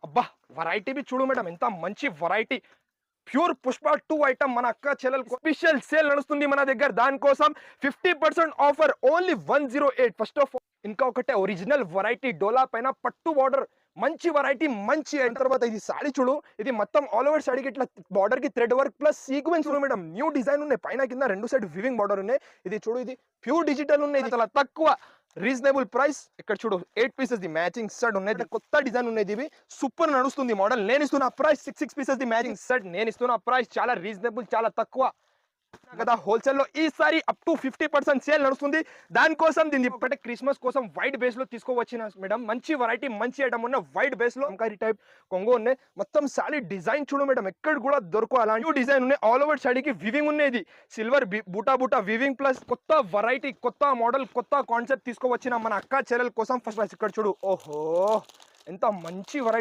అబ్బా! Variety B చూడు madam ఎంత మంచి వెరైటీ. ప్యూర్ పుష్ప 2 ఐటమ్ మన అక్క చెల్లెలకు స్పెషల్ సేల్ నడుస్తుంది మన దగ్గర. దానికోసం 50% offer only 108. First of all ఇంకా ఒకటే ఒరిజినల్ వెరైటీ డోలా పైన పట్టు బార్డర్ మంచి వెరైటీ మంచి అయిన తర్వాత ఇది సారీ చూడు. ఇది మొత్తం ఆల్ ఓవర్ సారీకి ఇట్లా బార్డర్ కి థ్రెడ్ వర్క్ ప్లస్ సీక్వెన్స్ ఉన్నాయి మేడం. న్యూ డిజైన్ ఉన్నాయి. పైన కింద రెండు సైడ్ వివింగ్ బార్డర్ ఉన్నాయి. ఇది చూడు ఇది ప్యూర్ డిజిటల్ ఉన్నాయి. ఇది చాలా తక్కువ రీజనబుల్ ప్రైస్. ఇక్కడ చూడు 8 పీసెస్ ది మ్యాచింగ్ సెట్ ఉన్నాయి. కొత్త డిజైన్ ఉన్నాయి. ఇవి సూపర్ నడుస్తుంది మోడల్. నేను ఇస్తున్న price 6 pieces the matching set. నేను ఇస్తున్న ప్రైస్ చాలా రీజనబుల్ చాలా తక్కువ కదా. హోల్సేల్ లో ఈసారి అప్ టు 50% సేల్ నడుస్తుంది. దానికోసం దీన్ని ఇప్పటి క్రిస్మస్ కోసం వైట్ బేస్ లో తీసుకోవచ్చిన మేడం. మంచి వెరైటీ మంచి ఐటమ్ ఉన్న వైట్ బేస్ లో అంకారీ టైప్ కొంగో ఉన్నాయి. మొత్తం సారీ డిజైన్ చూడు మేడం ఎక్కడ కూడా దొరకవు అలాంటి డిజైన్ ఉన్నాయి. ఆల్ ఓవర్ సారీకి వివింగ్ ఉన్నది. సిల్వర్ బూటా బూటా వివింగ్ ప్లస్ కొత్త వెరైటీ కొత్త మోడల్ కొత్త కాన్సెప్ట్ తీసుకోవచ్చిన మన అక్క చెల్లెల కోసం ఫస్ట్ ప్రైస్ ఇక్కడ చూడు. ఓహో ఎంత మంచి వెరైటీ